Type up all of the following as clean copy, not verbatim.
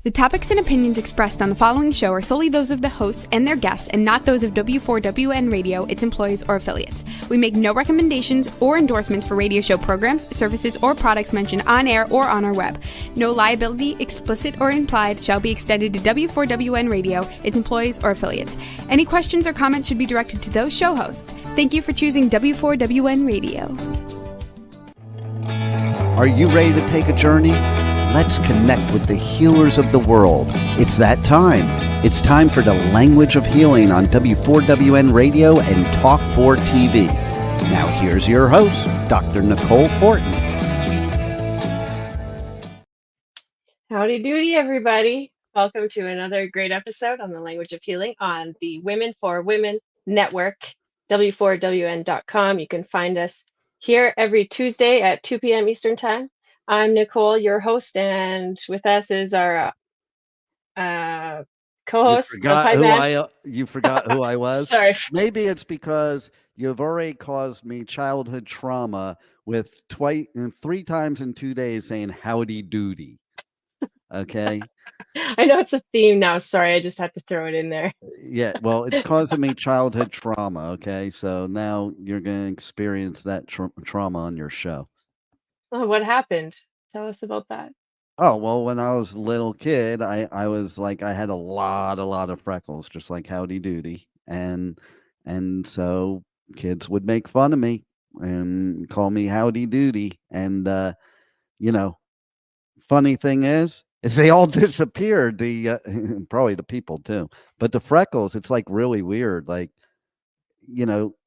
The topics and opinions expressed on the following show are solely those of the hosts and their guests and not those of W4WN Radio, its employees, or affiliates. We make no recommendations or endorsements for radio show programs, services, or products mentioned on air or on our web. No liability, explicit or implied, shall be extended to W4WN Radio, its employees, or affiliates. Any questions or comments should be directed to those show hosts. Thank you for choosing W4WN Radio. Are you ready to take a journey? Let's connect with the healers of the world. It's that time. It's time for the Language of Healing on W4WN Radio and Talk 4 TV. Now here's your host, Dr. Nicole Horton. Howdy doody, everybody. Welcome to another great episode on the Language of Healing on the Women for Women Network, W4WN.com. You can find us here every Tuesday at 2 p.m. Eastern Time. I'm Nicole, your host, and with us is our co-host. You forgot who I was? Sorry. Maybe it's because you've already caused me childhood trauma with 3 times in 2 days saying howdy doody. Okay. I know it's a theme now. Sorry, I just had to throw it in there. Yeah, well, it's causing me childhood trauma. Okay, so now you're going to experience that trauma on your show. Oh, what happened? Tell us about that. Oh, well, when I was a little kid, I was like, I had a lot of freckles, just like howdy doody. And so kids would make fun of me and call me howdy doody. And, funny thing is they all disappeared. Probably the people too, but the freckles, it's like really weird. Like,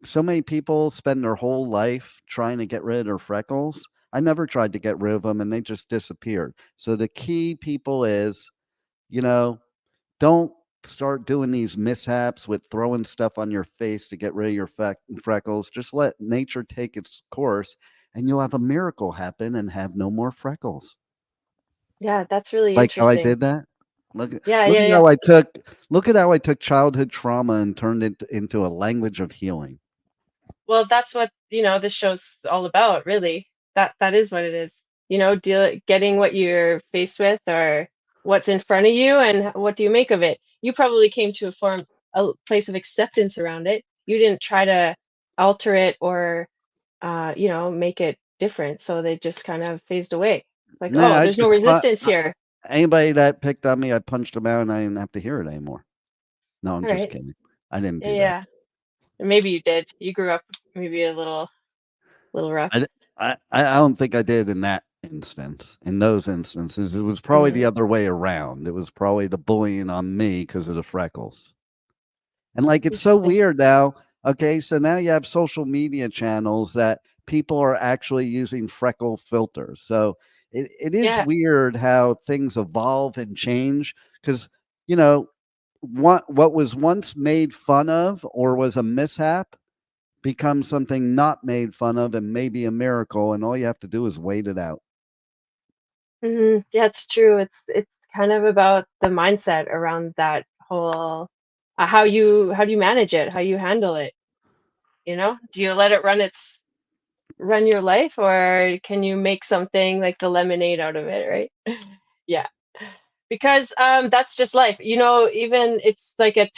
so many people spend their whole life trying to get rid of their freckles. I never tried to get rid of them and they just disappeared. So the key, people, is, don't start doing these mishaps with throwing stuff on your face to get rid of your freckles. Just let nature take its course and you'll have a miracle happen and have no more freckles. Yeah, that's really like interesting. How I did that. Look at how I took childhood trauma and turned it into a language of healing. Well, that's what, this show's all about, really. That is what it is. Getting what you're faced with or what's in front of you and what do you make of it. You probably came to a place of acceptance around it. You didn't try to alter it or, make it different. So they just kind of phased away. It's like, there's no resistance here. Anybody that picked on me, I punched them out and I didn't have to hear it anymore. No, I'm just kidding. I didn't do that. Yeah, maybe you did. You grew up maybe a little rough. I don't think I did in that instance. In those instances, it was probably the other way around. It was probably the bullying on me because of the freckles. And it's so weird now. Okay, so now you have social media channels that people are actually using freckle filters. So it is weird how things evolve and change because, what was once made fun of or was a mishap becomes something not made fun of and maybe a miracle, and all you have to do is wait it out. Yeah, it's true. It's kind of about the mindset around that whole how you manage it, how you handle it. Do you let it run your life, or can you make something like the lemonade out of it, right? Yeah, because that's just life. Even it's like a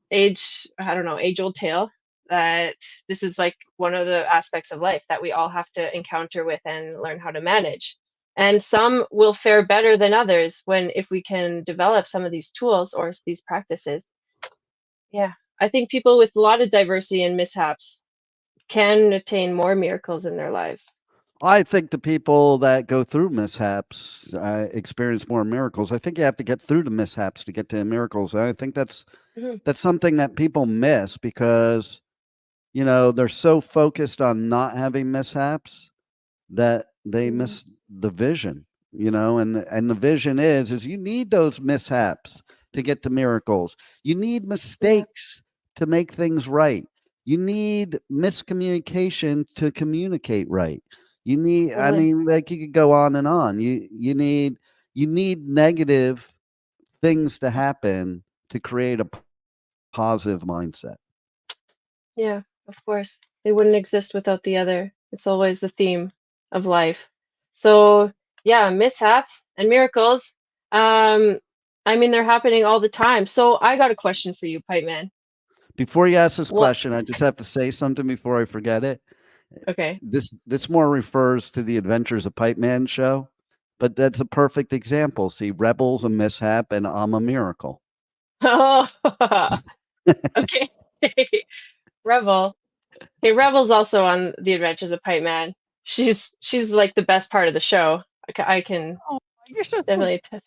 age-old tale that this is like one of the aspects of life that we all have to encounter with and learn how to manage. And some will fare better than others if we can develop some of these tools or these practices. Yeah, I think people with a lot of diversity and mishaps can attain more miracles in their lives. I think the people that go through mishaps experience more miracles. I think you have to get through the mishaps to get to miracles. I think that's something that people miss because they're so focused on not having mishaps that they miss the vision, and the vision is you need those mishaps to get to miracles. You need mistakes to make things right. You need miscommunication to communicate right. You need, you could go on and on. You need negative things to happen to create a positive mindset. Yeah, of course. They wouldn't exist without the other. It's always the theme of life. So yeah, mishaps and miracles. I mean, they're happening all the time. So I got a question for you, Pipe Man. Before you ask this What? question, I just have to say something before I forget it. Okay. This more refers to the Adventures of Pipe Man show, but that's a perfect example. See, Rebels, a mishap, and I'm a miracle. Oh, okay. Rebel. Okay, Rebel's also on The Adventures of Pipe Man. She's like the best part of the show. I can Oh, you're so sweet. definitely attest.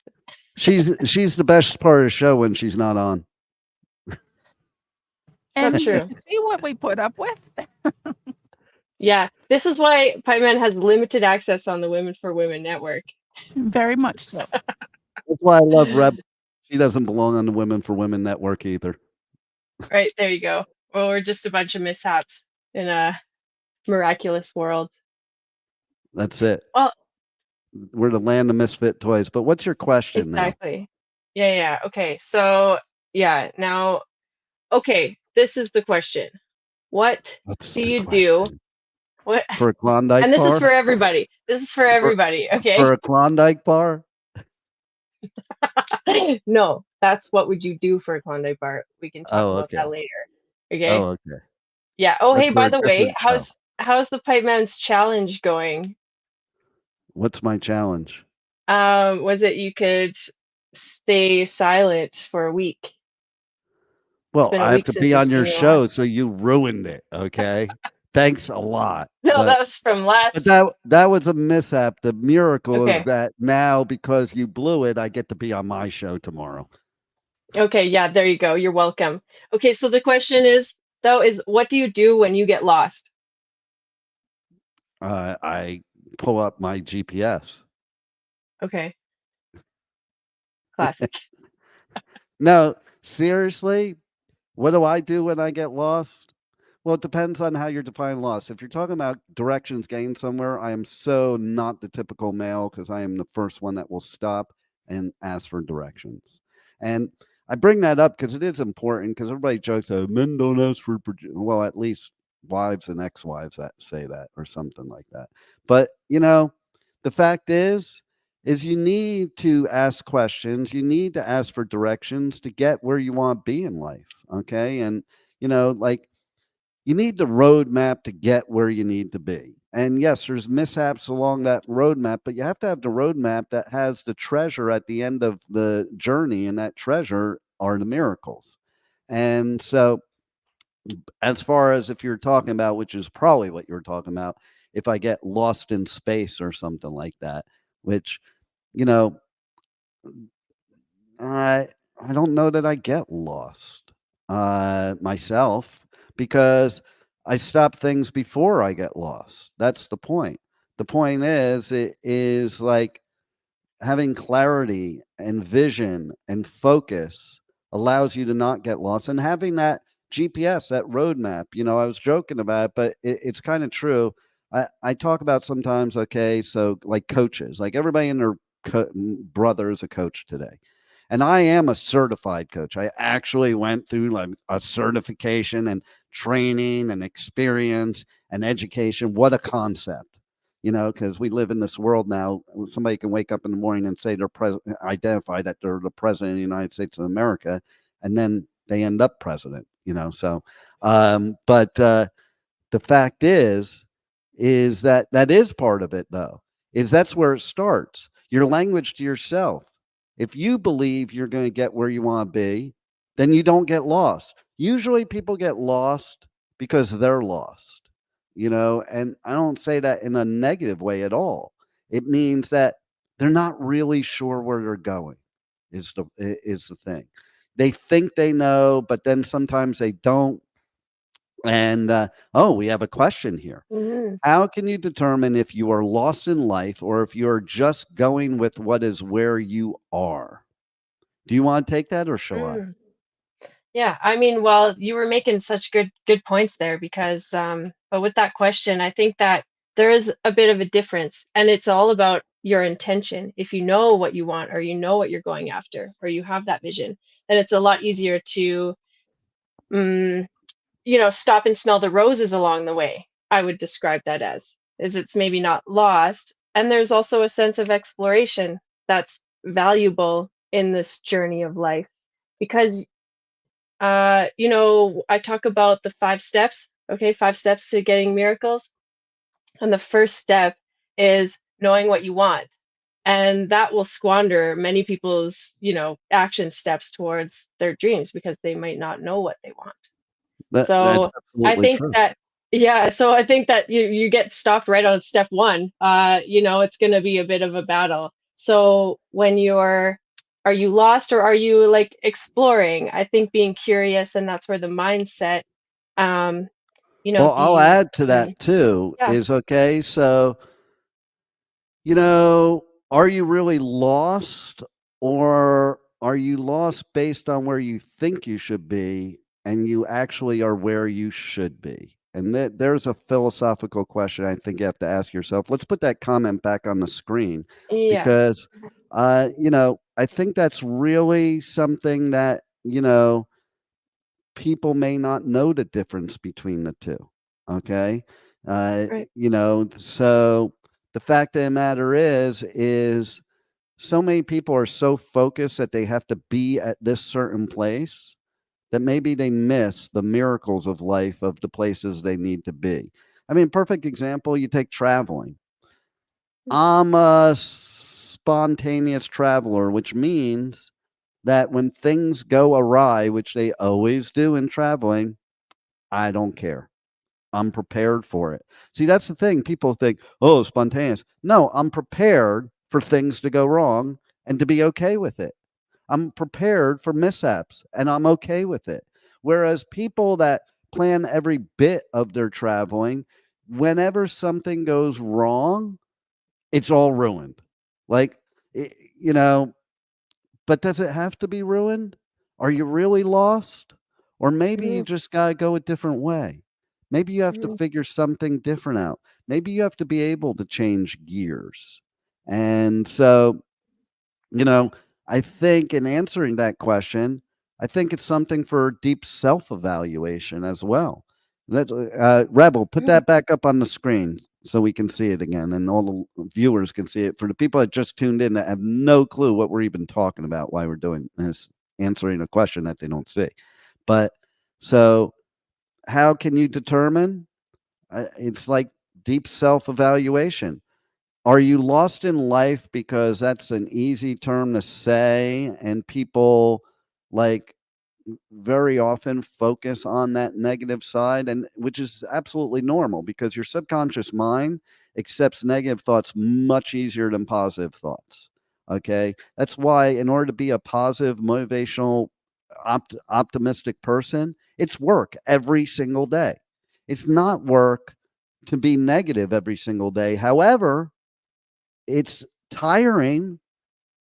She's the best part of the show when she's not on. And Not true. you see what we put up with? Yeah, this is why Pipe Man has limited access on the Women for Women network. Very much so. That's why I love Rebel. She doesn't belong on the Women for Women network either. Right, there you go. Well, we're just a bunch of mishaps in a miraculous world. That's it. Well, we're the land of misfit toys. But what's your question now? exactly. Yeah. Okay. So, yeah, now, okay, this is the question. What What's do the you do? question? What? For a Klondike And this is bar? for everybody. This is for everybody. Okay. For a Klondike bar? No, that's what would you do for a Klondike bar? We can talk about that later. Okay. Oh, okay. Yeah. Oh, That's hey, for by a the way, different show. how's the Pipe Man's challenge going? What's my challenge? Was it you could stay silent for a week? Well, been a I have week to since be I've on your seen you show, last. so you ruined it. Okay. Thanks a lot. No, but, that was from last. But that was a mishap. The miracle Okay. is that now, because you blew it, I get to be on my show tomorrow. Okay, yeah, there you go. You're welcome. Okay, so the question is, though, is what do you do when you get lost? I pull up my GPS. Okay. Classic. No, seriously, what do I do when I get lost? Well, it depends on how you're defining lost. If you're talking about directions gained somewhere, I am so not the typical male because I am the first one that will stop and ask for directions. And I bring that up because it is important because everybody jokes that men don't ask for, well, at least wives and ex-wives that say that or something like that. But, the fact is you need to ask questions. You need to ask for directions to get where you want to be in life. Okay. And, like, you need the roadmap to get where you need to be. And yes, there's mishaps along that roadmap, but you have to have the roadmap that has the treasure at the end of the journey. And that treasure are the miracles. And so, as far as if you're talking about, which is probably what you're talking about, if I get lost in space or something like that, which, you know, I don't know that I get lost myself because I stop things before I get lost. That's the point. The point is, it is like having clarity and vision and focus allows you to not get lost. And having that GPS, that roadmap, I was joking about it, but it's kind of true. I talk about sometimes, okay, so like coaches, like everybody and their brother is a coach today. And I am a certified coach. I actually went through like a certification and training and experience and education. What a concept, because we live in this world now. Somebody can wake up in the morning and say they're identify that they're the president of the United States of America, and then they end up president, So, but the fact is that is part of it, though, is that's where it starts. Your language to yourself. If you believe you're going to get where you want to be, then you don't get lost. Usually people get lost because they're lost, and I don't say that in a negative way at all. It means that they're not really sure where they're going is the thing. They think they know, but then sometimes they don't. And we have a question here. Mm-hmm. How can you determine if you are lost in life or if you're just going with what is where you are? Do you want to take that or shall I? Yeah, I mean, well, you were making such good points there because but with that question, I think that there is a bit of a difference and it's all about your intention. If you know what you want or you know what you're going after or you have that vision, then it's a lot easier to stop and smell the roses along the way. I would describe that as it's maybe not lost. And there's also a sense of exploration that's valuable in this journey of life because you know, I talk about the 5 steps, okay, 5 steps to getting miracles. And the first step is knowing what you want. And that will squander many people's, you know, action steps towards their dreams because they might not know what they want. That's So I absolutely think true. that, yeah, so I think that you get stopped right on step one. You know, it's going to be a bit of a battle. So when are you lost or are you like exploring? I think being curious, and that's where the mindset, um, you know, Well, I'll being, add to that too yeah. is okay. So, you know, are you really lost or are you lost based on where you think you should be and you actually are where you should be? And there's a philosophical question I think you have to ask yourself. Let's put that comment back on the screen Yeah. because, you know, I think that's really something that, you know, people may not know the difference between the two. Okay. Right. You know, so the fact of the matter is so many people are so focused that they have to be at this certain place that maybe they miss the miracles of life of the places they need to be. I mean, perfect example, you take traveling. I'm a spontaneous traveler, which means that when things go awry, which they always do in traveling, I don't care. I'm prepared for it. See, that's the thing. People think, oh, spontaneous. No, I'm prepared for things to go wrong and to be okay with it. I'm prepared for mishaps and I'm okay with it. Whereas people that plan every bit of their traveling, whenever something goes wrong, it's all ruined. Like, you know, but does it have to be ruined? Are you really lost? Or maybe you Mhm, just got to go a different way. Maybe you have to mhm, figure something different out. Maybe you have to be able to change gears. And so, you know, I think in answering that question, I think it's something for deep self evaluation as well. Rebel, put mhm. that back up on the screen so we can see it again and all the viewers can see it. For the people that just tuned in that have no clue what we're even talking about, why we're doing this, answering a question that they don't see. But so, how can you determine? It's like deep self evaluation. Are you lost in life because that's an easy term to say and people like very often focus on that negative side, and which is absolutely normal because your subconscious mind accepts negative thoughts much easier than positive thoughts. Okay, that's why in order to be a positive motivational optimistic person, it's work every single day. It's not work to be negative every single day. However, it's tiring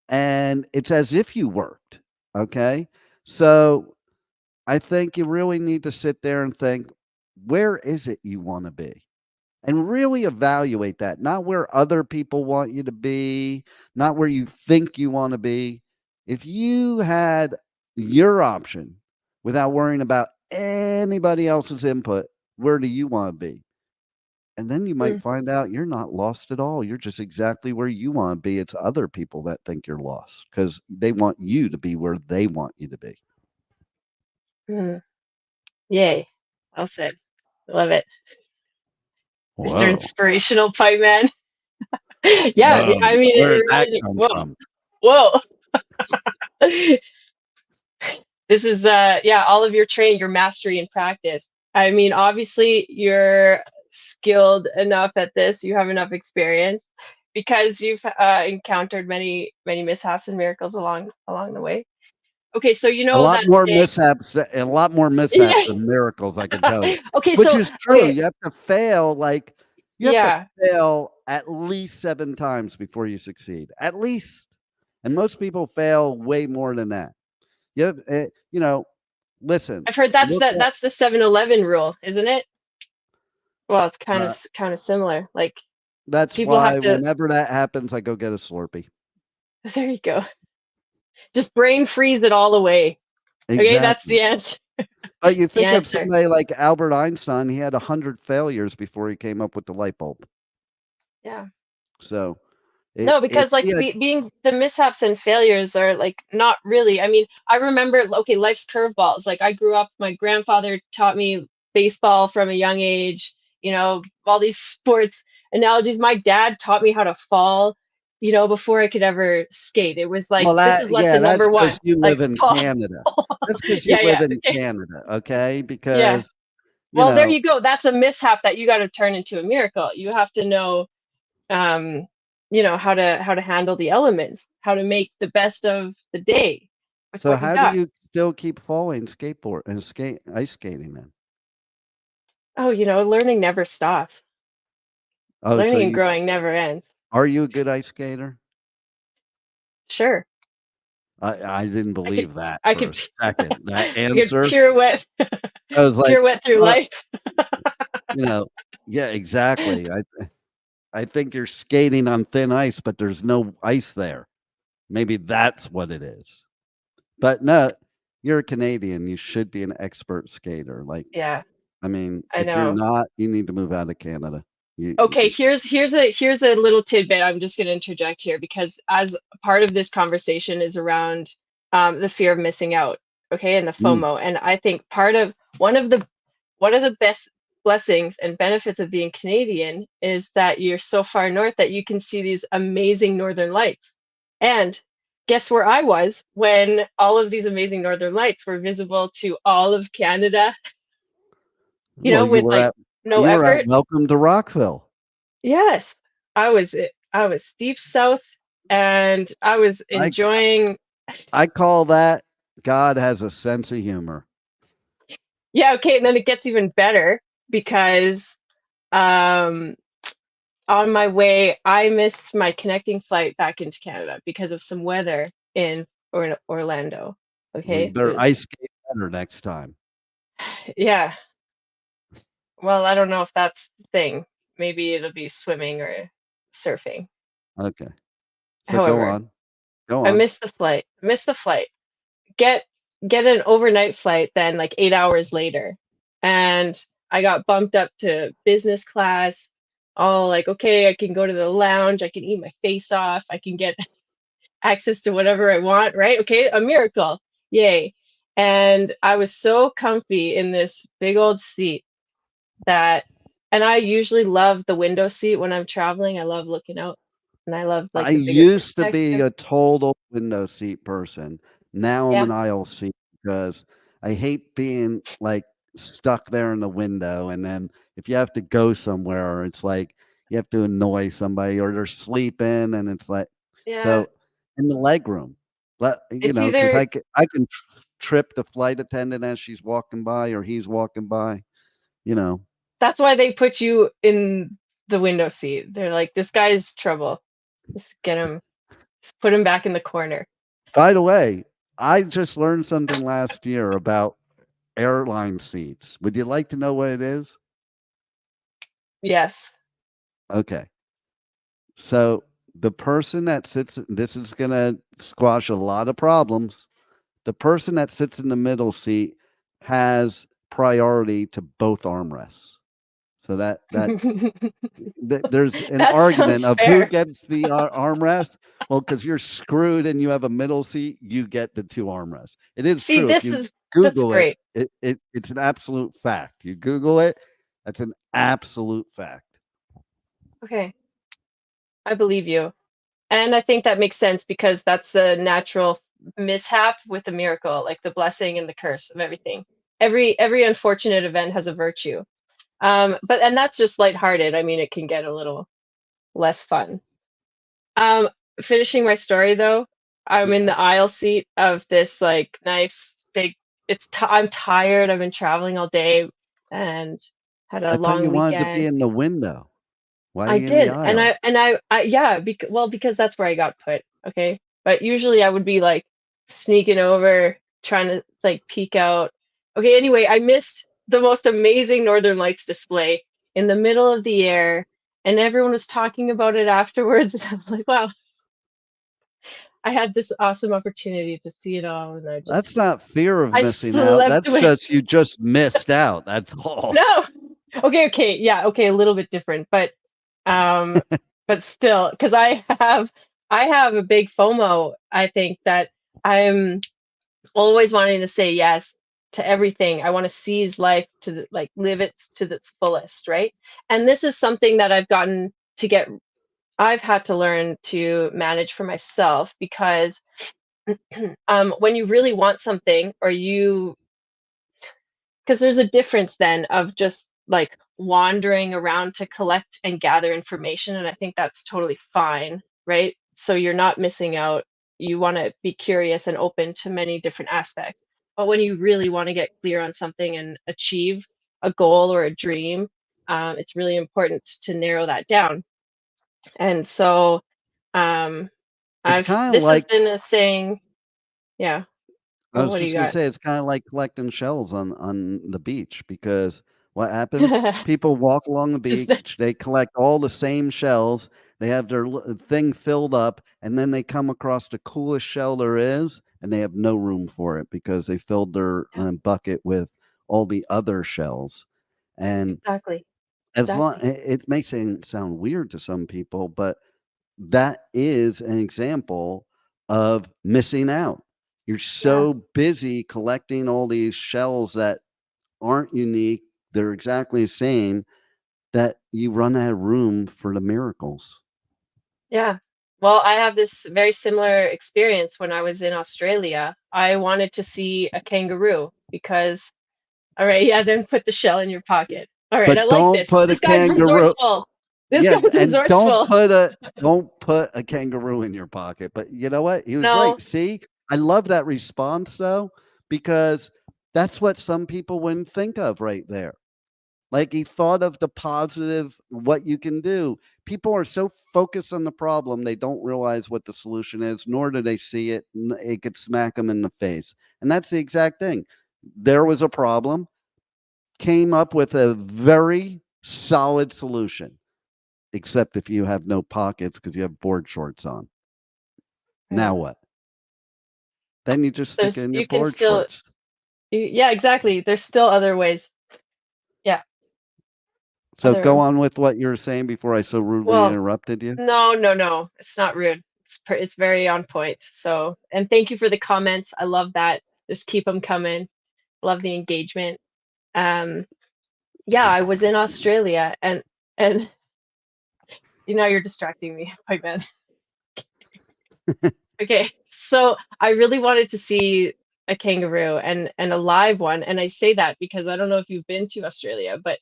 and it's as if you worked. Okay, so I think you really need to sit there and think, where is it you want to be? And really evaluate that, not where other people want you to be, not where you think you want to be. If you had your option without worrying about anybody else's input, where do you want to be? And then you might Mm, find out you're not lost at all. You're just exactly where you want to be. It's other people that think you're lost because they want you to be where they want you to be. mm. Yay. Well said. Love it. Mr. Whoa. Inspirational Pipe Man. Yeah, Whoa. I mean, Where it did that reminds me, come whoa, from? whoa. This is yeah, all of your training, your mastery and practice. I mean, obviously you're skilled enough at this, you have enough experience because you've encountered many mishaps and miracles along the way. Okay, so you A know lot that more saying. mishaps a lot more mishaps Yeah. than miracles, I can tell you. Okay, Which so is true. okay, You have to fail, like, you have to yeah. fail at least 7 times before you succeed, at least. And most people fail way more than that. You know, listen, I've heard look at, that's the 7-Eleven rule, isn't it? Well, it's uh, kind of similar. Like that's people have why to. whenever that happens, I go get a Slurpee. There you go. Just brain freeze it all away. Okay, that's Exactly. the answer. But you The think of answer. somebody like Albert Einstein, he had 100 failures before he came up with the light bulb. Yeah. So, No, because like Yeah, being the mishaps and failures are like not really. I mean, I remember, okay, life's curveballs. Like I grew up, my grandfather taught me baseball from a young age, all these sports analogies. My dad taught me how to fall, before I could ever skate. It was like, well, this is lesson that's number one, because you like live in fall. Canada. That's because you Yeah, live yeah. in Okay. Canada, okay? Yeah. Because you Well, there know, you go. That's a mishap that you got to turn into a miracle. You have to know how to handle the elements, how to make the best of the day with so what you how do got. you still keep falling skateboard and ice skating then? Oh, learning never stops. Oh, so Learning and growing never ends. are you a good ice skater? Sure. I didn't I could believe that I for could a second. That I could answer, pirouette I was like, pirouette through uh, life. you know, yeah, exactly. I think you're skating on thin ice, but there's no ice there. Maybe that's what it is. But no, you're a Canadian. You should be an expert skater. Like, Yeah, I mean, I if you're know. not, you need to move out of Canada. Okay, here's a little tidbit I'm just going to interject here, because as part of this conversation is around the fear of missing out, okay, and the Mm. FOMO. And I think part of one of the best blessings and benefits of being Canadian is that you're so far north that you can see these amazing northern lights. And guess where I was when all of these amazing northern lights were visible to all of Canada, Well, with like no you were at effort? Welcome to Rockville. Yes, I was deep south, and I was I enjoying. I call that God has a sense of humor. Yeah, okay, and then it gets even better because um on my way I missed my connecting flight back into Canada because of some weather in Orlando. Well, you Okay, better ice skate better next time. yeah. Well, I don't know if that's the thing. Maybe it'll be swimming or surfing. Okay. So go However, on. Go I on. missed the flight. Missed the flight. Get get an overnight flight then like 8 hours later, and I got bumped up to business class, all like, okay, I can go to the lounge, I can eat my face off, I can get access to whatever I want, right? Okay, a miracle, yay. And I was so comfy in this big old seat that, and I usually love the window seat when I'm traveling. I love looking out, and I love I like the bigger used to be perspective. a total window seat person. Now I'm Yeah, an aisle seat because I hate being like stuck there in the window. And then if you have to go somewhere, it's like you have to annoy somebody or they're sleeping, and it's like yeah. so in the leg room. It's Because either I can trip the flight attendant as she's walking by or he's walking by. You know. That's why they put you in the window seat. They're like, this guy's trouble. Just get him, just put him back in the corner. By the way, I just learned something last year about airline seats. Would you like to know what it is? Yes. Okay. So the person that sits, this is going to squash a lot of problems. The person that sits in the middle seat has priority to both armrests. So there's an That argument sounds of who fair. gets the armrest. Well, because you're screwed and you have a middle seat, you get the two armrests. It is See, true. If you that's Google it, great. it's an absolute fact. You Google it, that's an absolute fact. Okay. I believe you. And I think that makes sense because that's the natural mishap with the miracle, like the blessing and the curse of everything. Every unfortunate event has a virtue. And that's just lighthearted. I mean, it can get a little less fun. Um, Finishing my story though, I'm in Yeah. the aisle seat of this like nice big. I'm tired. I've been traveling all day and had a I thought long you wanted to be weekend. in the window. Why are I you in the did, and aisle? I yeah, because that's where I got put. Okay, but usually I would be like sneaking over, trying to like peek out. Okay, anyway, I missed the most amazing Northern Lights display in the middle of the air, and everyone was talking about it afterwards. And I was like, wow, I had this awesome opportunity to see it all, and That's not fear of I missing out. slept That's away. just you just missed out. That's all. No, okay, yeah, okay, a little bit different, but um, but still, because I have a big FOMO. I think that I'm always wanting to say yes to everything. I want to seize life to like live it to its fullest, right? And this is something that I've had to learn to manage for myself because when you really want something or because there's a difference then of just like wandering around to collect and gather information. And I think that's totally fine, right? So you're not missing out. You want to be curious and open to many different aspects. But when you really want to get clear on something and achieve a goal or a dream, it's really important to narrow that down. And so um, It's kind of this has like been a saying, yeah. I Well, was what do you just gonna got? say it's kind of like collecting shells on the beach because what happens? People walk along the Just beach, they collect all the same shells, they have their thing filled up, and then they come across the coolest shell there is, and they have no room for it because they filled their yeah, bucket with all the other shells. And exactly, as long exactly. it may sound weird to some people, but that is an example of missing out. You're Yeah. so busy collecting all these shells that aren't unique, they're exactly the same, that you run out of room for the miracles. Yeah. Well, I have this very similar experience when I was in Australia. I wanted to see a kangaroo because, all right, yeah, then put the shell in your pocket. All right, I But like don't this. put a This guy's kangaroo resourceful. This yeah, guy's and resourceful. don't put a kangaroo in your pocket. But you know what? He was right. No, See? I love that response though, because that's what some people wouldn't think of right there. Like he thought of the positive, what you can do. People are so focused on the problem, they don't realize what the solution is, nor do they see it. It could smack them in the face. And that's the exact thing. There was a problem, came up with a very solid solution, except if you have no pockets because you have board shorts on. Now yeah. what? Then you just stick it in your You can board still, shorts. yeah, exactly. There's still other ways. Yeah, So go other, on with what you were saying before I so rudely well, interrupted you. no, no, no. It's not rude. It's very on point. So, and thank you for the comments. I love that. Just keep them coming. Love the engagement. Um, yeah, Keep I 'em was in coming. Australia and you're distracting me, my bad. Okay, so I really wanted to see a kangaroo and a live one, and I say that because I don't know if you've been to Australia, but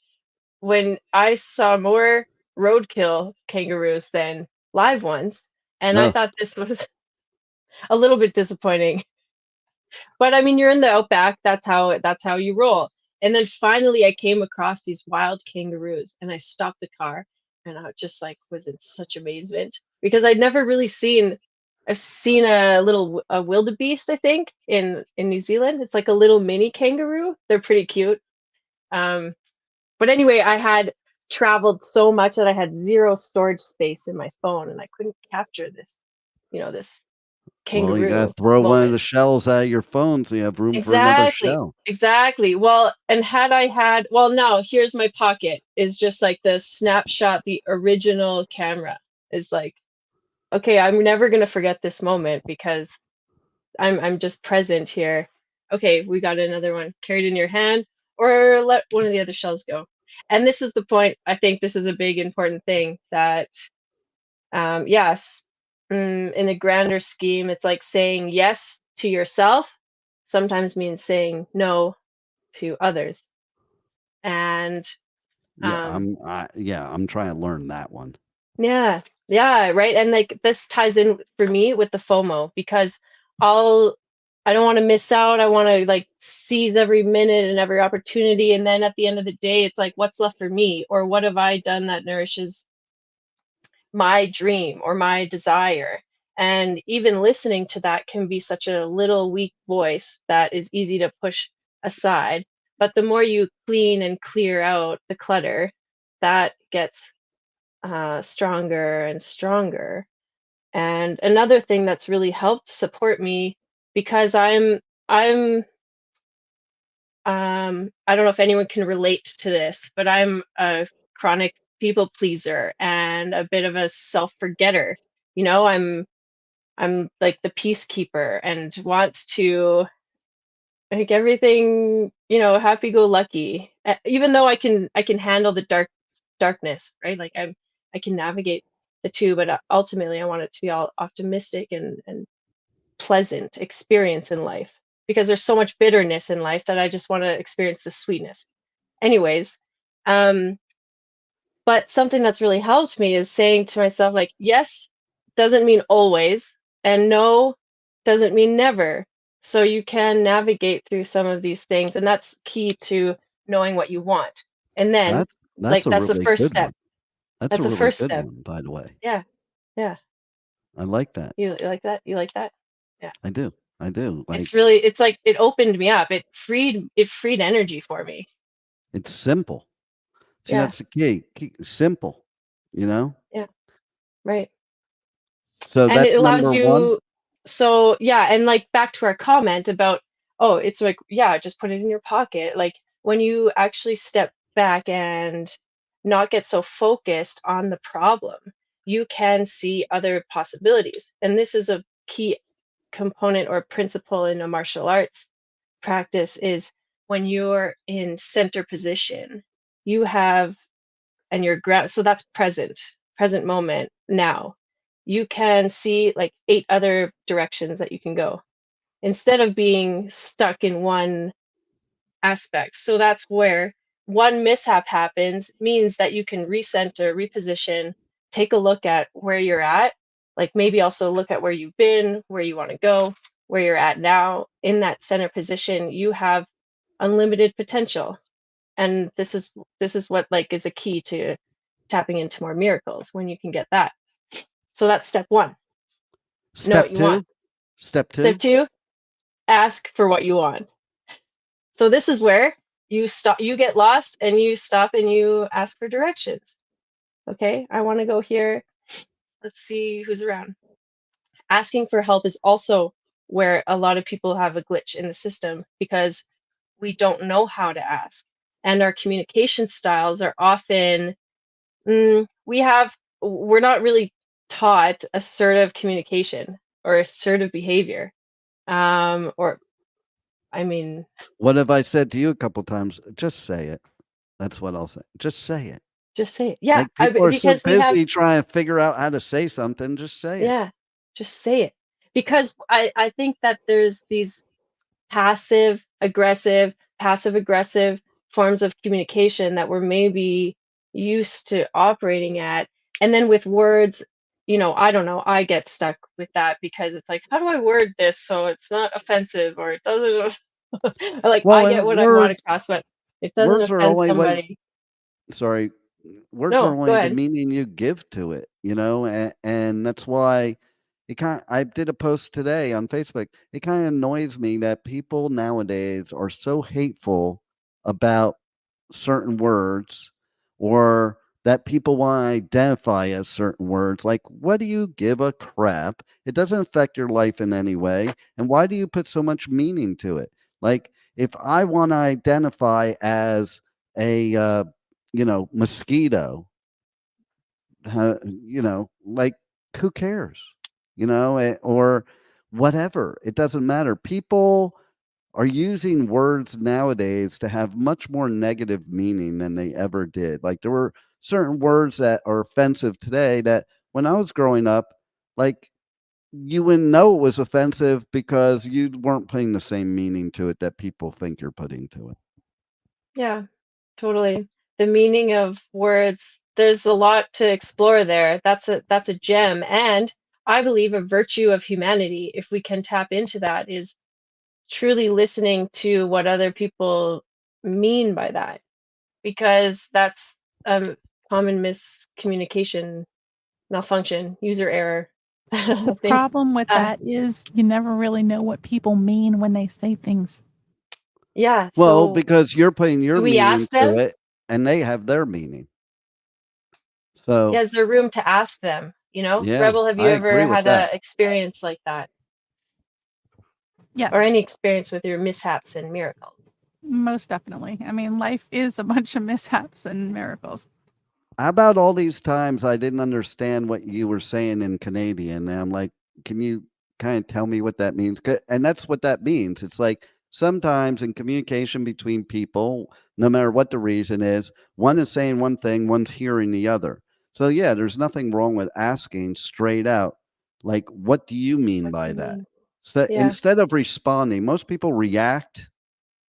when I saw more roadkill kangaroos than live ones, and I Oh, thought this was a little bit disappointing. But I mean, you're in the outback, that's how you roll. And then finally I came across these wild kangaroos and I stopped the car and I just like was in such amazement because I've seen a a wildebeest, I think, in New Zealand. It's like a little mini kangaroo. They're pretty cute. Um, but anyway, I had traveled so much that I had zero storage space in my phone and I couldn't capture this well, you gotta kangaroo throw one of moment. the shells out of your phone so you have room for another Exactly. shell. Exactly. Well, and had I had, well, no, here's my pocket is just like the snapshot, the original camera is like, okay, I'm never gonna forget this moment because I'm just present here. Okay, we got another one carried in your hand, or let one of the other shells go. And this is the point. I think this is a big important thing that yes, in a grander scheme, it's like saying yes to yourself sometimes means saying no to others. And Yeah, um, I'm trying to learn that one. yeah, yeah, right. And like this ties in for me with the FOMO because I'll, I don't want to miss out. I want to like seize every minute and every opportunity. And then at the end of the day, it's like, what's left for me? Or what have I done that nourishes my dream or my desire? And even listening to that can be such a little weak voice that is easy to push aside. But the more you clean and clear out the clutter, that gets stronger and stronger. And another thing that's really helped support me because I'm I don't know if anyone can relate to this, but I'm a chronic people pleaser and a bit of a self-forgetter. I'm like the peacekeeper and want to make everything, happy-go-lucky. Even though I can handle the darkness, right? Like I can navigate the two, but ultimately I want it to be all optimistic and pleasant experience in life, because there's so much bitterness in life that I just want to experience the sweetness. Anyways, um, but something that's really helped me is saying to myself, like, yes doesn't mean always, and no doesn't mean never. So you can navigate through some of these things, and that's key to knowing what you want. And then, That's like, a that's the really first good step. one. That's a That's the really first good step. one, by the way. Yeah, yeah. I like that. You like that? You like that? Yeah. I do. I do. Like, It's like it opened me up. It freed energy for me. it's simple. See, Yeah, that's the key. Simple, you know? yeah, right. So And it that's allows number one. you, so yeah, and like back to our comment about, oh, it's like, yeah, just put it in your pocket. Like when you actually step back and not get so focused on the problem, you can see other possibilities. And this is a key component or principle in a martial arts practice, is when you're in center position, you have, and you're ground, so that's present moment now. You can see like 8 other directions that you can go instead of being stuck in one aspect. So that's where one mishap happens, means that you can recenter, reposition, take a look at where you're at, like maybe also look at where you've been, where you want to go, where you're at now. In that center position, you have unlimited potential. And this is what like is a key to tapping into more miracles, when you can get that. So that's step 1. Know what Step you want. two. Step Step two. 2, ask for what you want. So this is where you get lost and you stop and you ask for directions. Okay, I want to go here. Let's see who's around. Asking for help is also where a lot of people have a glitch in the system, because we don't know how to ask. And our communication styles are often, we're not really taught assertive communication or assertive behavior. Or I mean, What have I said to you a couple times? Just say it. That's what I'll say. Just say it. just say it. Yeah, Like, people are so because we have, busy trying to figure out how to say something. Just say it. yeah, just say it. Because I think that there's these passive aggressive, passive aggressive forms of communication that we're maybe used to operating at. And then with words, I don't know, I get stuck with that, because it's like, how do I word this so it's not offensive, or it doesn't, like, I Well, get and what I want across, but it doesn't words are offend only what somebody. sorry, words are No, go only the ahead. meaning you give to it, and that's why I did a post today on Facebook. It kind of annoys me that people nowadays are so hateful about certain words, or that people want to identify as certain words. Like, what do you give a crap? It doesn't affect your life in any way. And why do you put so much meaning to it? Like, if I want to identify as a, mosquito, like, who cares? Or whatever. It doesn't matter. People are using words nowadays to have much more negative meaning than they ever did. Like, there were certain words that are offensive today that when I was growing up, like, you wouldn't know it was offensive because you weren't putting the same meaning to it that people think you're putting to it. Yeah, totally. The meaning of words, there's a lot to explore there. That's a gem. And I believe a virtue of humanity, if we can tap into that, is truly listening to what other people mean by that, because that's a common miscommunication, malfunction, user error. The I think. problem with that is you never really know what people mean when they say things. Yeah. Well, So because you're putting your do we meaning ask to them? it and they have their meaning. Yeah, So, is there room to ask them? yeah, Rebel, have you I agree ever with had that. a experience like that, Yes, or any experience with your mishaps and miracles? most definitely. I mean, life is a bunch of mishaps and miracles. How about all these times I didn't understand what you were saying in Canadian? And I'm like, can you kind of tell me what that means? And that's what that means. It's like sometimes in communication between people, no matter what the reason is, one is saying one thing, one's hearing the other. So, yeah, there's nothing wrong with asking straight out, like, what do you mean What do by you that? mean? So Yeah. instead of responding, most people react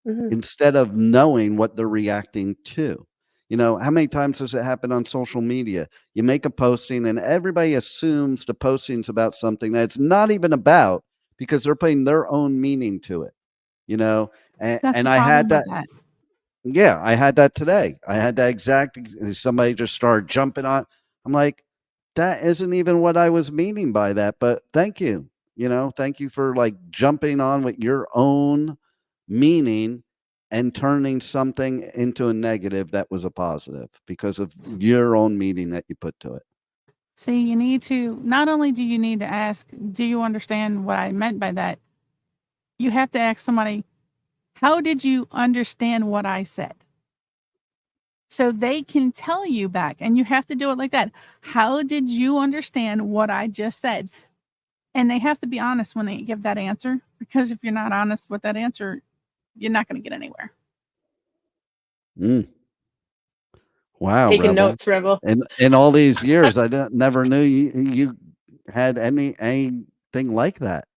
Mhm. instead of knowing what they're reacting to. You know, how many times does it happen on social media? You make a posting and everybody assumes the posting's about something that it's not even about because they're putting their own meaning to it, you know? That's And the I had problem with that. that. Yeah, I had that today. I had that somebody just started jumping on. I'm like, that isn't even what I was meaning by that, but thank you. You know, thank you for like jumping on with your own meaning and turning something into a negative that was a positive because of your own meaning that you put to it. See, you need to, not only do you need to ask, do you understand what I meant by that? You have to ask somebody, how did you understand what I said? So they can tell you back, and you have to do it like that. How did you understand what I just said? And they have to be honest when they give that answer, because if you're not honest with that answer, you're not going to get anywhere. Mm. Wow, Taking Rebel. notes, Rebel. And in all these years, I never knew you had anything like that.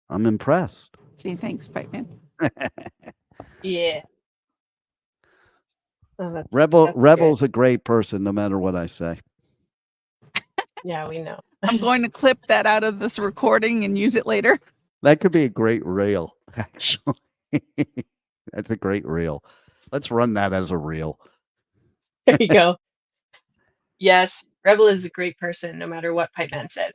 I'm impressed. Gee, thanks, Pikeman. Yeah. Oh, that's good. Rebel's a great person, no matter what I say. Yeah, we know. I'm going to clip that out of this recording and use it later. That could be a great reel, actually. That's a great reel. Let's run that as a reel. There you go. Yes, Rebel is a great person, no matter what Pipe Man says.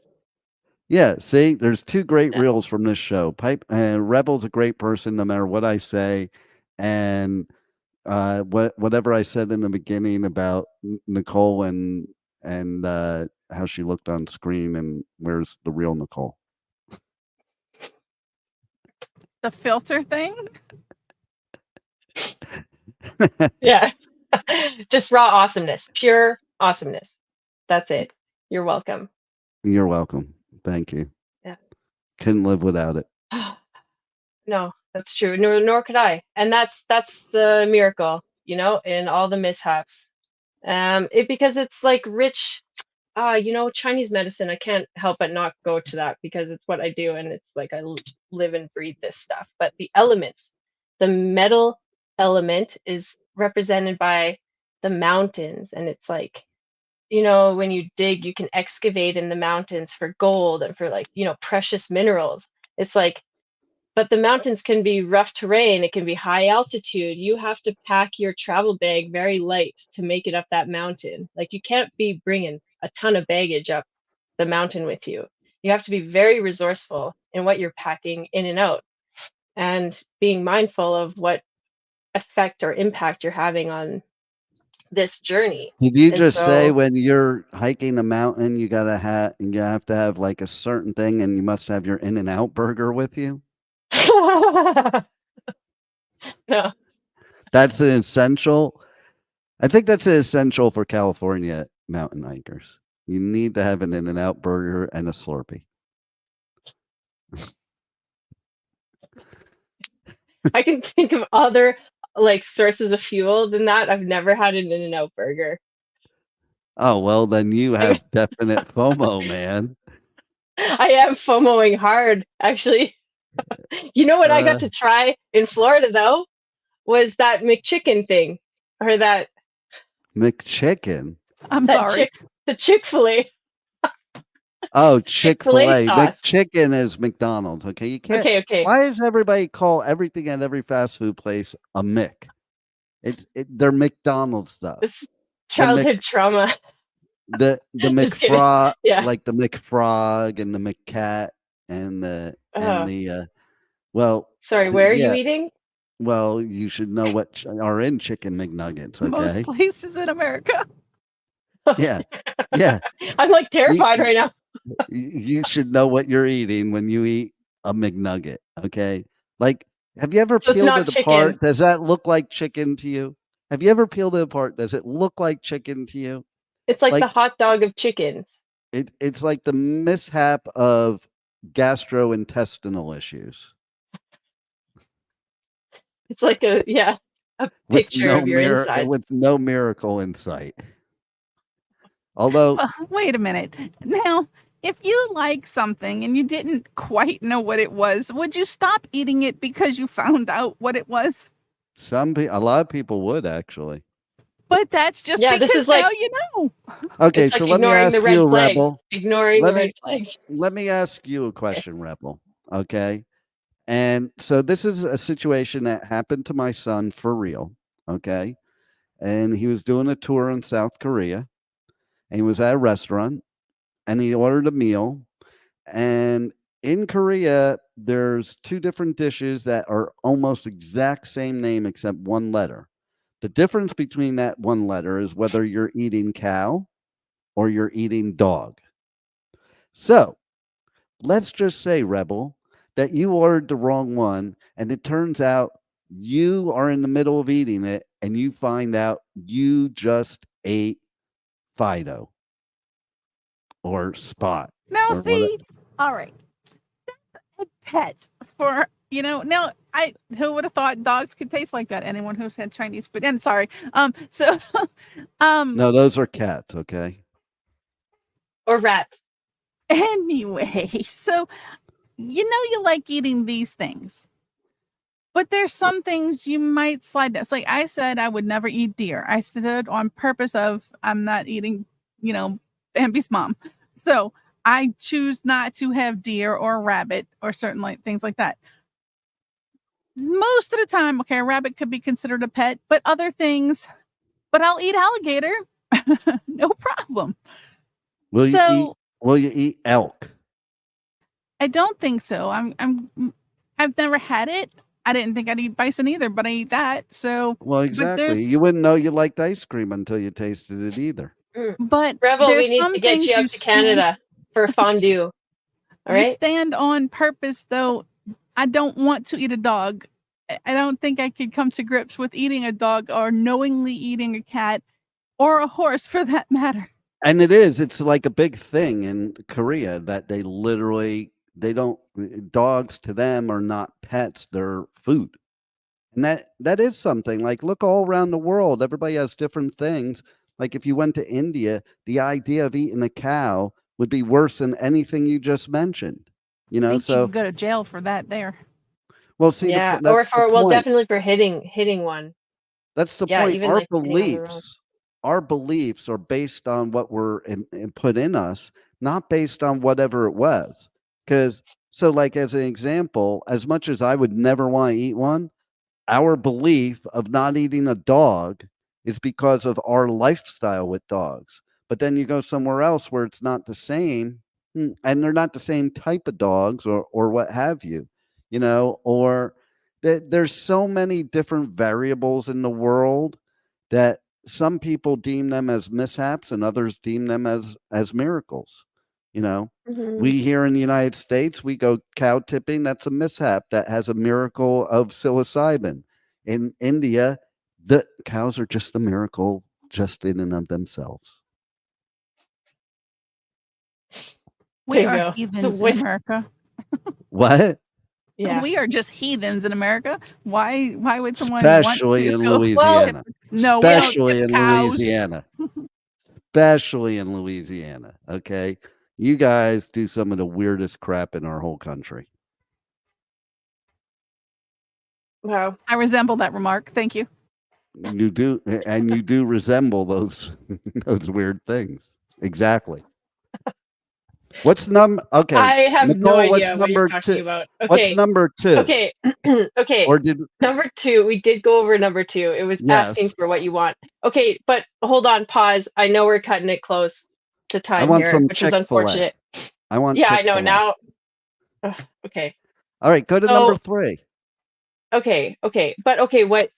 Yeah, see, there's two great Yeah. reels from this show. Rebel's a great person, no matter what I say, and whatever I said in the beginning about Nicole and how she looked on screen, and where's the real Nicole? The filter thing? Yeah. Just raw awesomeness, pure awesomeness. That's it. You're welcome. You're welcome. Thank you. Yeah. Couldn't live without it. No, that's true. Nor could I. And that's the miracle, in all the mishaps. Because it's like rich, Chinese medicine. I can't help but not go to that because it's what I do, and it's like I live and breathe this stuff. But the elements, the metal element is represented by the mountains, and it's like, when you dig, you can excavate in the mountains for gold and for like, precious minerals. It's like, but the mountains can be rough terrain, it can be high altitude. You have to pack your travel bag very light to make it up that mountain. Like you can't be bringing a ton of baggage up the mountain with you. You have to be very resourceful in what you're packing in and out, and being mindful of what effect or impact you're having on this journey. Did you And just say so when you're hiking a mountain, you have to have like a certain thing, and you must have your In-N-Out burger with you? no. That's an essential. I think that's an essential for California mountain hikers. You need to have an In-N-Out burger and a Slurpee. I can think of other like sources of fuel than that. I've never had an In-N-Out burger. Oh, well, then you have definite FOMO, man. I am FOMOing hard, actually. You know what I got to try in Florida though? Was that McChicken thing, or that McChicken. I'm sorry. the Chick-fil-A Oh, Chick-fil-A Chick-fil-A. sauce. McChicken is McDonald's. Okay, you can't. Okay. Why does everybody call everything at every fast food place a Mick? They're McDonald's stuff. This childhood trauma. The Just kidding. McFrog, Yeah. like the McFrog and the McCat and the well. Sorry, where are you Yeah. eating? Well, you should know what are in chicken McNuggets. Most Okay. places in America. Yeah. Yeah. I'm like terrified right now. You should know what you're eating when you eat a McNugget. Okay. Like, have you ever So it's peeled not it chicken. apart? Does that look like chicken to you? Have you ever peeled it apart? Does it look like chicken to you? It's like the Like hot dog of chickens. it's like the mishap of gastrointestinal issues It's like a picture of your inside. with no miracle in sight. Although Well, wait a minute. Now, if you like something and you didn't quite know what it was, would you stop eating it because you found out what it was? a lot of people would actually. But that's just Yeah, this because is like now you know. Okay, it's so like let me ignoring ask the red you, flags. Rebel. Ignoring Let the red me flags. let me ask you a question, Rebel. Okay. And so this is a situation that happened to my son for real. Okay. And he was doing a tour in South Korea and he was at a restaurant and he ordered a meal. And in Korea, there's two different dishes that are almost exact same name except one letter. The difference between that one letter is whether you're eating cow or you're eating dog. So let's just say, Rebel, that you ordered the wrong one, and it turns out you are in the middle of eating it, and you find out you just ate Fido or Spot Now, or whatever. see, all right, a pet for Now, who would have thought dogs could taste like that? Anyone who's had Chinese food. And sorry, so, No, those are cats. Okay. Or rats. anyway, so you like eating these things. But there's some things you might slide down. It's like I said, I would never eat deer. I stood on purpose of I'm not eating, Bambi's mom. So I choose not to have deer or rabbit or certain things like that. Most of the time, okay, a rabbit could be considered a pet, but other things, but I'll eat alligator. No problem. Will you eat? So Will you eat elk? I don't think so. I've never had it. I didn't think I'd eat bison either, but I eat that. So, Well, but exactly. You wouldn't know you liked ice cream until you tasted it either. but Rebel, we there's need some to get things you up to Canada for fondue. All you right. stand on purpose, though. I don't want to eat a dog. I don't think I could come to grips with eating a dog or knowingly eating a cat or a horse for that matter. And it's like a big thing in Korea that they don't, dogs to them are not pets, they're food. And that is something. Like, look all around the world, everybody has different things. Like if you went to India, the idea of eating a cow would be worse than anything you just mentioned. I think you So could go to jail for that there. well, see Yeah. that's Or the for point. definitely for hitting one. That's the Yeah, point. even like hitting on the road. Our beliefs are based on what were put in us, not based on whatever it was. Because so, like as an example, as much as I would never want to eat one, our belief of not eating a dog is because of our lifestyle with dogs. But then you go somewhere else where it's not the same, and they're not the same type of dogs or what have you, or there's so many different variables in the world that some people deem them as mishaps and others deem them as miracles. We here in the United States, we go cow tipping. That's a mishap that has a miracle of psilocybin. In India, the cows are just a miracle just in and of themselves. We There you are go. heathens So in America. What? Yeah. We are just heathens in America. Why would someone Especially want to in go? Louisiana. No, we don't Especially tip in cows. Louisiana. Especially in Louisiana. Okay. You guys do some of the weirdest crap in our whole country. Wow. I resemble that remark. Thank you. You do, and you do resemble those those weird things. Exactly. What's okay, I have no Nicole, what's idea what you're number talking 2? about. What's Okay. number 2? Okay. Okay. Or did Number 2, we did go over number 2. It was asking yes. for what you want. Okay, but hold on, pause. I know we're cutting it close to I time want here, some which is Chick-fil-A. unfortunate. I want Yeah, I know Chick-fil-A. now. Okay. All right, go to number 3. Okay. But okay, what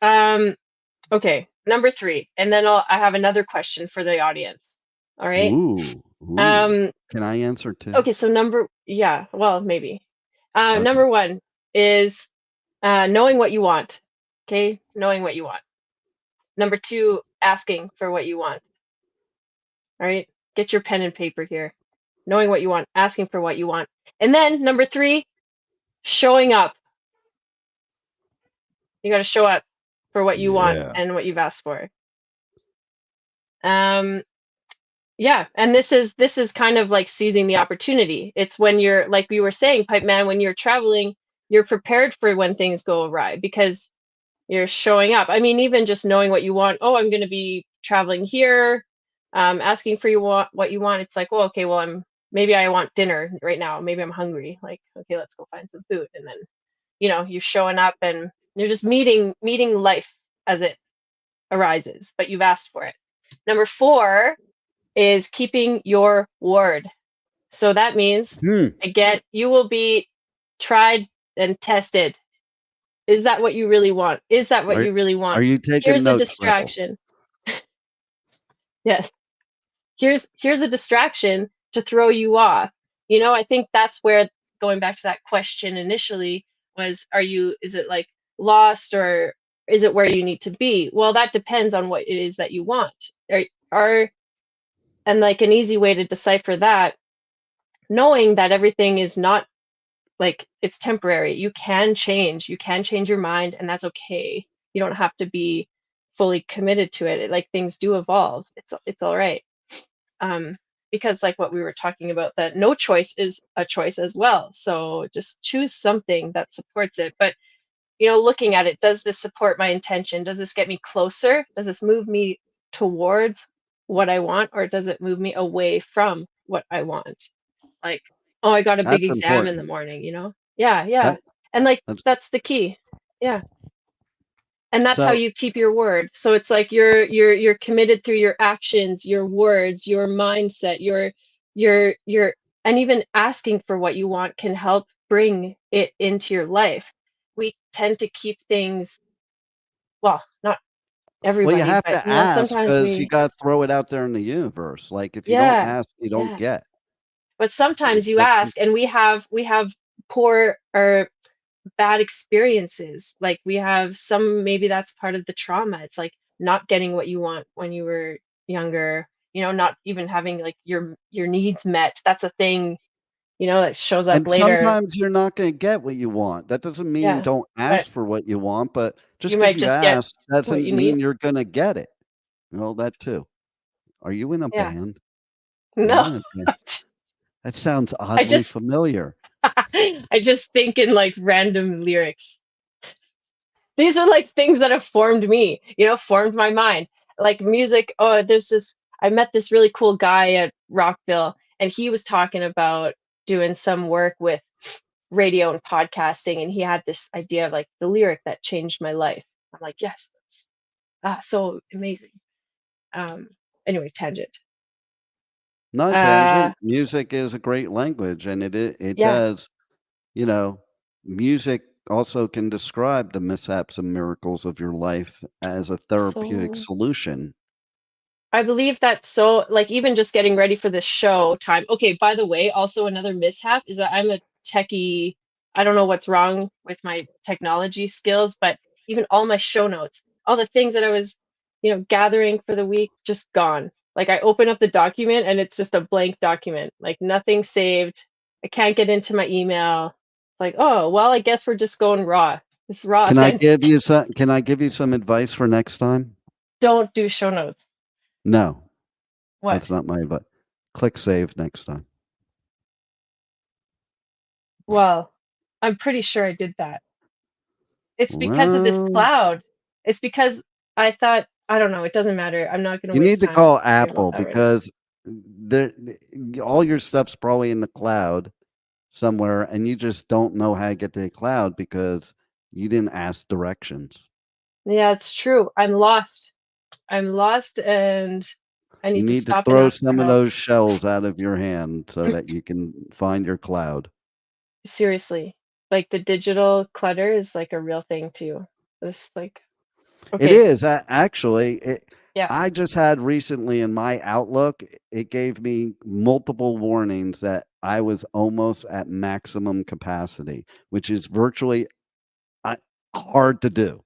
okay, number 3. And then I have another question for the audience. All right? Ooh. Um Can I answer too? okay, so well, maybe. Okay. Number 1 is knowing what you want. Okay? Knowing what you want. Number 2, asking for what you want. All right, get your pen and paper here. Knowing what you want, asking for what you want. And then number 3, showing up. You got to show up for what you want Yeah. and what you've asked for. Yeah, and this is kind of like seizing the opportunity. It's when you're, like we were saying, Pipe Man, when you're traveling, you're prepared for when things go awry because you're showing up. I mean, even just knowing what you want. Oh, I'm going to be traveling here, asking for what you want. It's like, well, okay, well, maybe I want dinner right now. Maybe I'm hungry. Like, okay, let's go find some food. And then, you're showing up and you're just meeting life as it arises, but you've asked for it. Number 4 is keeping your word. So that means, again, you will be tried and tested. Is that what you really want? Is that what you really want? Are you taking Here's a notes, Rebel? distraction. Yes. Here's a distraction to throw you off. I think that's where, going back to that question initially, was, is it like lost, or is it where you need to be? Well, that depends on what it is that you want. And like an easy way to decipher that, knowing that everything is not, like, it's temporary. You can change your mind, and that's okay. You don't have to be fully committed to it. Like, things do evolve. It's all right. Because, like what we were talking about, that no choice is a choice as well. So just choose something that supports it. But looking at it, does this support my intention? Does this get me closer? Does this move me towards what I want, or does it move me away from what I want? Like, oh, I got a big That's exam in the important. morning, Yeah. And like, That's that's the key. Yeah. And that's how so. you keep your word. So it's like you're committed through your actions, your words, your mindset, your and even asking for what you want can help bring it into your life. We tend to keep things, well, not Well, you everybody, have but to ask sometimes because you we, got to throw it out there in the universe. Like if you don't yeah, ask, you don't yeah. get. But sometimes you That's ask, and we have poor or bad experiences. Like, we have some, maybe that's part of the trauma. It's like not getting what you want when you were younger, not even having like your needs met. That's a thing, that shows up And later. sometimes you're not going to get what you want. That doesn't mean Yeah. don't But ask for what you want, but just you because might you just get ask what doesn't you mean need. you're going to get it. That too. Are you in a Yeah. band? Are you No. in a band? That sounds I oddly just familiar. I just think in like random lyrics. These are like things that have formed me, formed my mind. Like music. Oh, I met this really cool guy at Rockville, and he was talking about doing some work with radio and podcasting, and he had this idea of like the lyric that changed my life. I'm like, yes, that's so amazing. Um, anyway, tangent. Not a Uh, tangent. Music is a great language, and it yeah. does. You know, music also can describe the mishaps and miracles of your life as a therapeutic So solution. I believe that, so like, even just getting ready for this show time. Okay, by the way, also another mishap is that I'm a techie. I don't know what's wrong with my technology skills, but even all my show notes, all the things that I was, gathering for the week, just gone. Like, I open up the document and it's just a blank document, like nothing saved. I can't get into my email. Like, oh, well, I guess we're just going raw. It's raw. Can I Then give you some can I give you some advice for next time? don't do show notes. No, What? that's not my advice. Click save next time. Well, I'm pretty sure I did that. It's because of this Well, cloud. It's because I thought, I don't know, it doesn't matter. I'm not gonna you need waste to time call worrying about Apple that right now. because there all your stuff's probably in the cloud somewhere, and you just don't know how to get to the cloud because you didn't ask directions. Yeah, it's true. I'm lost. I'm lost, and I You need to need to stop and throw ask for some of help. those shells out of your hand so that you can find your cloud. Seriously. Like, the digital clutter is like a real thing too. This, like, It okay, is actually. yeah. I just had recently in my Outlook, it gave me multiple warnings that I was almost at maximum capacity, which is virtually hard to do.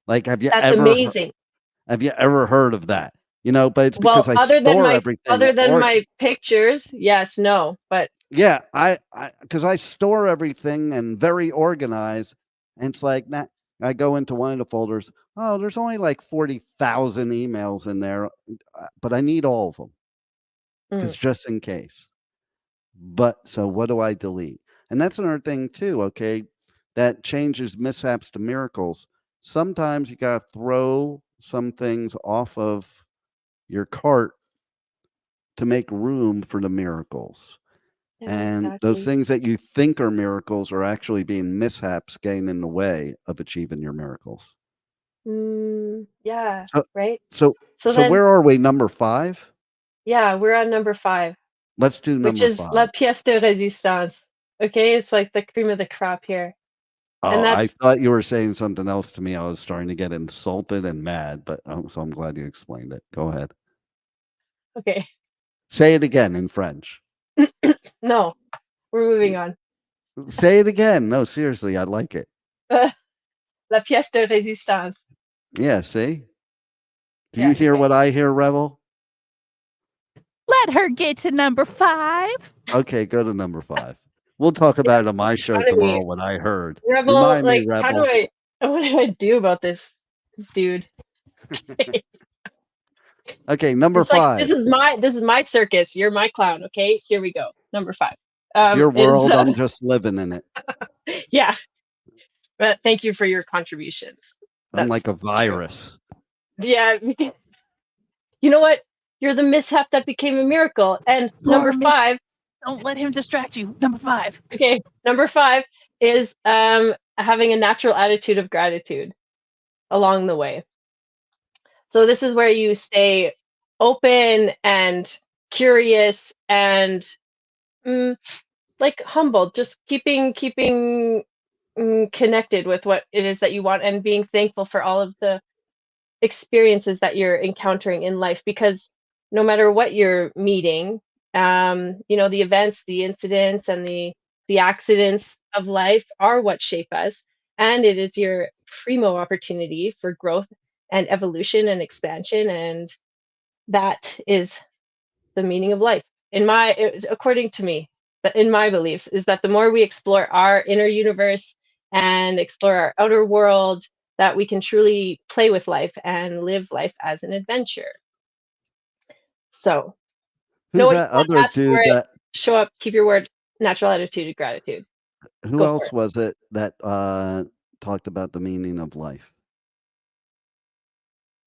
Like, have you That's ever amazing. Have you ever heard of that? But it's Well, because I store everything other than my pictures, yes, no, but yeah, because I store everything and very organized, and it's like that. I go into one of the folders. Oh, there's only like 40,000 emails in there, but I need all of them because just in case. But so what do I delete? And that's another thing too. Okay, that changes mishaps to miracles. Sometimes you gotta throw some things off of your cart to make room for the miracles. yeah, And those exactly. things that you think are miracles are actually being mishaps getting in the way of achieving your miracles. Yeah, So right. so So so then, where are we? Number 5? yeah, we're on number 5, Let's do which number is la 5. pièce de résistance. Okay, it's like the cream of the crop here, and Oh, I that's thought you were saying something else to me. I was starting to get insulted and mad, but so I'm glad you explained it. Go ahead. okay. Say it again in French. No, we're moving on. Say it again. No, seriously, I like it. La pièce de résistance. Yeah, see? Do you Yeah, hear okay. what I hear, Rebel? Let her get to number 5. Okay, go to number 5. We'll talk about it on my show Front of me. tomorrow what I heard. Rebel, Remind me, like, Rebel. what do I do about this, dude? Okay, number It's like 5. this is my circus. You're my clown. Okay, here we go. Number 5. It's your Is world. I'm just living in it. yeah. But thank you for your contributions. I'm That's like a true. virus. Yeah. You know what? You're the mishap that became a miracle. And number 5. Don't let him distract you. Number 5. Okay. Number 5 is having a natural attitude of gratitude along the way. So this is where you stay open and curious and like humbled, just keeping connected with what it is that you want and being thankful for all of the experiences that you're encountering in life, because no matter what you're meeting, the events, the incidents, and the accidents of life are what shape us, and it is your primo opportunity for growth and evolution and expansion, and that is the meaning of life. According to me, but in my beliefs, is that the more we explore our inner universe and explore our outer world, that we can truly play with life and live life as an adventure. So, know Who's what you that want, other ask for dude it, that show up, keep your word, natural attitude of gratitude. who Go for else it. was it that talked about the meaning of life?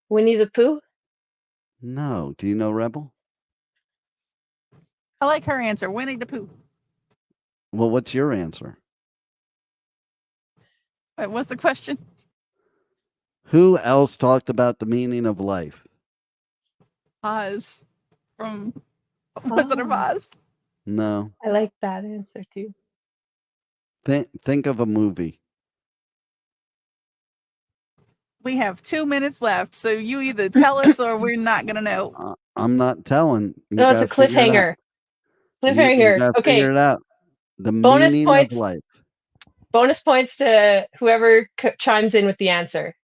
Winnie the Pooh? No. Do you know Rebel? I like her answer. Winnie the Pooh. Well, what's your answer? Wait, what's the question? Who else talked about the meaning of life? Oz from Wizard of Oz. No. I like that answer too. Think of a movie. We have 2 minutes left, so you either tell us or we're not gonna know. I'm not telling. You No, it's a gotta figure it out. cliffhanger. You Cliffhanger. gotta Okay. figure it out. The Bonus meaning points. of life. Bonus points to whoever chimes in with the answer.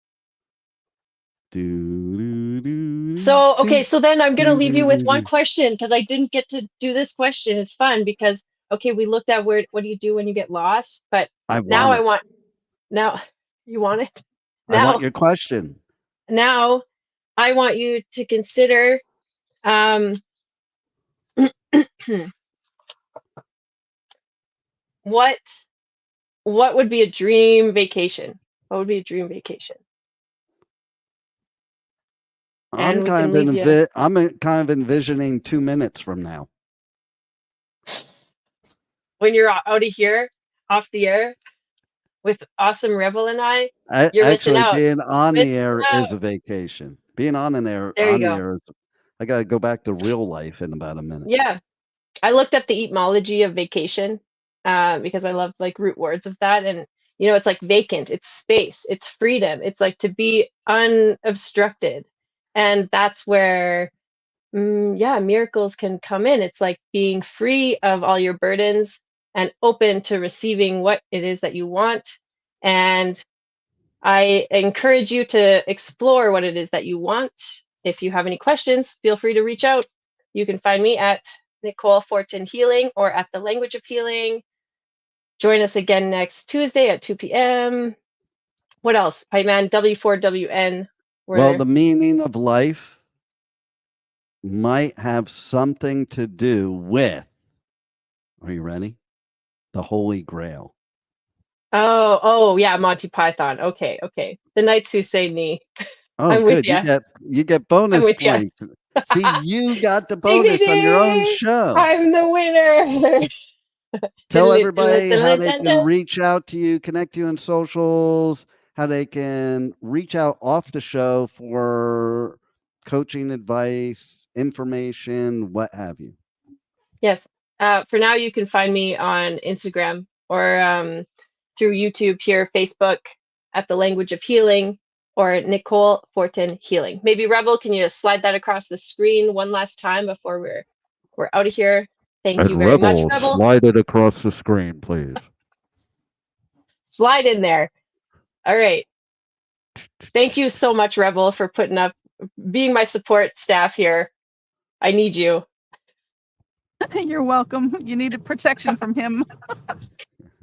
So, okay, so then I'm going to leave you with one question, because I didn't get to do this question. It's fun because, okay, we looked at what do you do when you get lost? But now you want it? I want your question. Now I want you to consider what would be a dream vacation? What would be a dream vacation? And we can leave you. I'm kind of envisioning 2 minutes from now. When you're out of here, off the air, with awesome Revel and you're missing Actually, out. being on Missing the air out. is a vacation. Being on the air, There you go. I got to go back to real life in about a minute. Yeah. I looked up the etymology of vacation because I love like root words of that. And, it's like vacant, it's space, it's freedom. It's like to be unobstructed. And that's where, miracles can come in. It's like being free of all your burdens and open to receiving what it is that you want. And I encourage you to explore what it is that you want. If you have any questions, feel free to reach out. You can find me at Nicole Fortin Healing or at The Language of Healing. Join us again next Tuesday at 2 p.m. What else? Pipe Man, W4WN. Well, the meaning of life might have something to do with, are you ready? The Holy Grail. Oh, yeah, Monty Python. Okay. The Knights Who Say Ni. Oh, I'm with good. ya. You get bonus with ya. points. See, you got the Ding, ding, bonus on your own ding. show. I'm the winner. Tell everybody how they can reach out to you, connect you on socials, how they can reach out off the show for coaching advice, information, what have you. Yes. For now, you can find me on Instagram or through YouTube here, Facebook at The Language of Healing or Nicole Fortin Healing. Maybe Rebel, can you slide that across the screen one last time before we're out of here? Thank you very much, Rebel. Slide it across the screen, please. Slide in there. All right. Thank you so much, Rebel, for being my support staff here. I need you. You're welcome. You needed protection from him.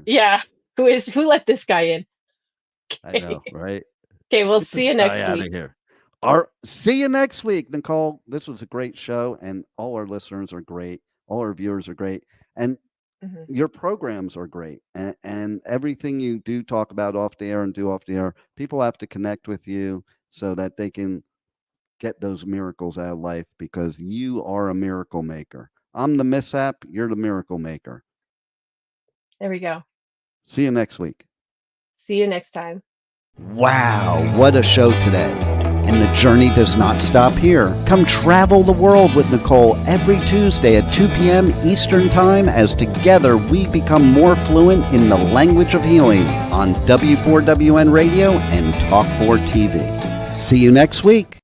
Yeah. Who let this guy in? Okay. I know, right? Okay, we'll see you next week. Here. See you next week, Nicole. This was a great show, and all our listeners are great. All our viewers are great, and your programs are great, and everything you do talk about off the air and do off the air, people have to connect with you so that they can get those miracles out of life, because you are a miracle maker. I'm the mishap, you're the miracle maker. There we go. See you next week. See you next time. Wow, what a show today. And the journey does not stop here. Come travel the world with Nicole every Tuesday at 2 p.m. Eastern Time, as together we become more fluent in the language of healing on W4WN Radio and Talk 4 TV. See you next week.